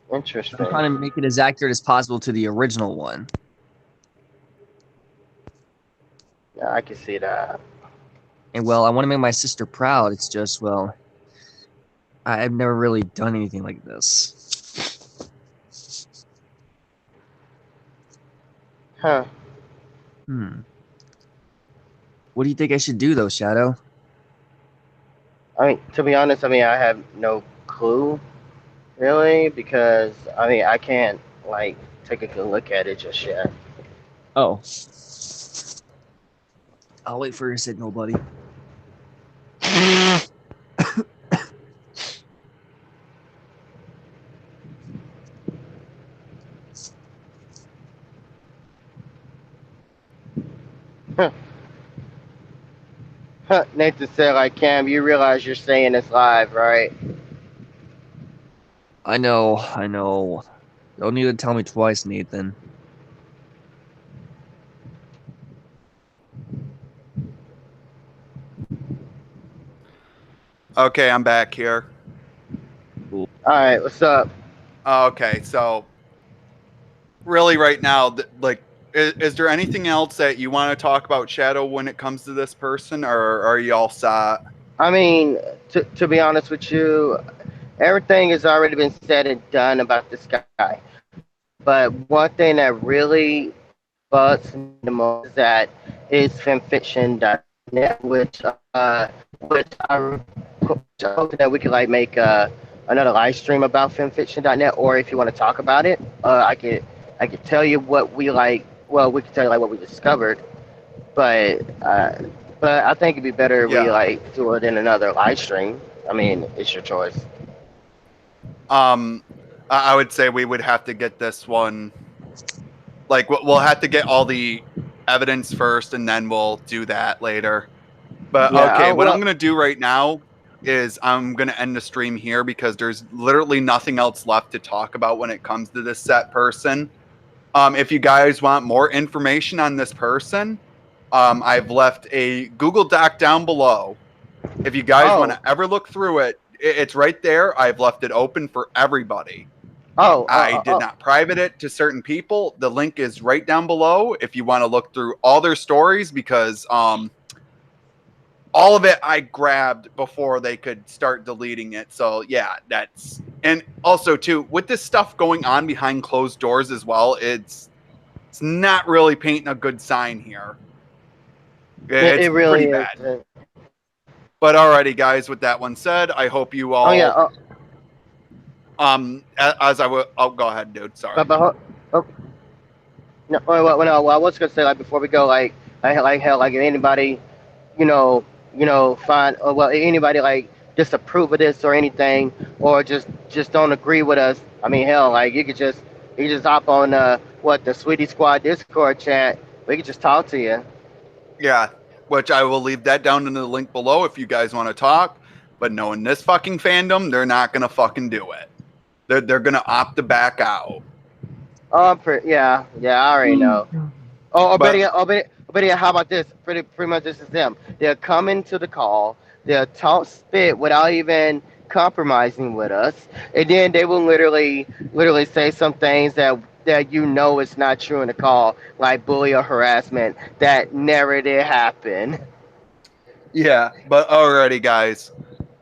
D: I'm
C: Interesting.
D: trying to make it as accurate as possible to the original one.
C: Yeah, I can see that.
D: And well, I want to make my sister proud. It's just, well, I've never really done anything like this.
C: Huh.
D: What do you think I should do though, Shadow?
C: I mean, to be honest, I have no clue really because I can't like take a good look at it just yet.
D: Oh. I'll wait for your signal, buddy.
C: Nathan said, like, Cam, you realize you're saying this live, right?
D: I know. Don't need to tell me twice, Nathan.
A: Okay, I'm back here.
C: All right, what's up?
A: Okay, so really right now, like, is there anything else that you want to talk about Shadow when it comes to this person, or are you all set?
C: I mean, to be honest with you, everything has already been said and done about this guy. But one thing that really bugs me the most is that is fanfiction.net, which I hope that we could like make another live stream about fanfiction.net, or if you want to talk about it, I could tell you what we like. Well, we could tell you like what we discovered, but I think it'd be better if we
A: Yeah.
C: like do it in another live stream. I mean, it's your choice.
A: I would say we would have to get this one. Like, we'll have to get all the evidence first, and then we'll do that later. But
C: Yeah.
A: okay, what
C: Well,
A: I'm gonna do right now is I'm gonna end the stream here because there's literally nothing else left to talk about when it comes to this set person. If you guys want more information on this person, I've left a Google Doc down below. If you guys want
C: oh,
A: to ever look through it, it's right there. I've left it open for everybody.
C: oh, oh,
A: I
C: oh,
A: did
C: oh.
A: not private it to certain people. The link is right down below if you want to look through all their stories because all of it I grabbed before they could start deleting it. So yeah, that's, and also too with this stuff going on behind closed doors as well, it's not really painting a good sign here. It's
C: It really
A: pretty
C: is.
A: bad. But alrighty, guys. With that one said, I hope you all.
C: Oh yeah.
A: As I will. Oh, go ahead, dude. Sorry.
C: Oh, no, well, I was gonna say like before we go, like hell, like if anybody, find or well, anybody like disapprove of this or anything, or just don't agree with us. I mean, hell, like you could just hop on the Sweetie Squad Discord chat. We could just talk to you.
A: Yeah. which I will leave that down in the link below if you guys want to talk. But knowing this fucking fandom, they're not gonna fucking do it. They're gonna opt to back out.
C: Oh, yeah, I already know. Oh,
A: But-
C: better yet, how about this? Pretty much this is them. They'll come into the call, they'll talk spit without even compromising with us, and then they will literally say some things that you know is not true in the call, like bully or harassment that never did happen.
A: Yeah, but alrighty, guys.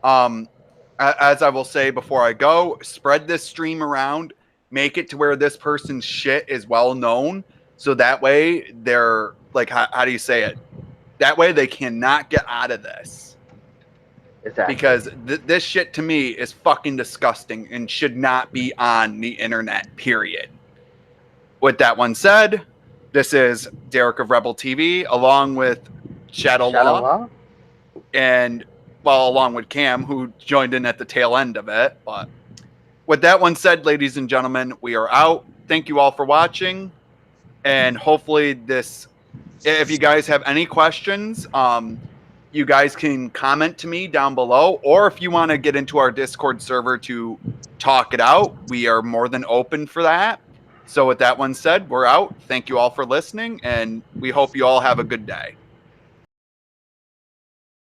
A: As I will say before I go, spread this stream around, make it to where this person's shit is well known, so that way they're like, how do you say it? That way they cannot get out of this.
C: Exactly.
A: Because this shit to me is fucking disgusting and should not be on the internet, period. With that one said, this is Derek of Rebel TV, along with Shadow Law, and along with Cam, who joined in at the tail end of it. But with that one said, ladies and gentlemen, we are out. Thank you all for watching, and hopefully if you guys have any questions, you guys can comment to me down below, or if you want to get into our Discord server to talk it out, we are more than open for that. So with that one said, we're out. Thank you all for listening, and we hope you all have a good day.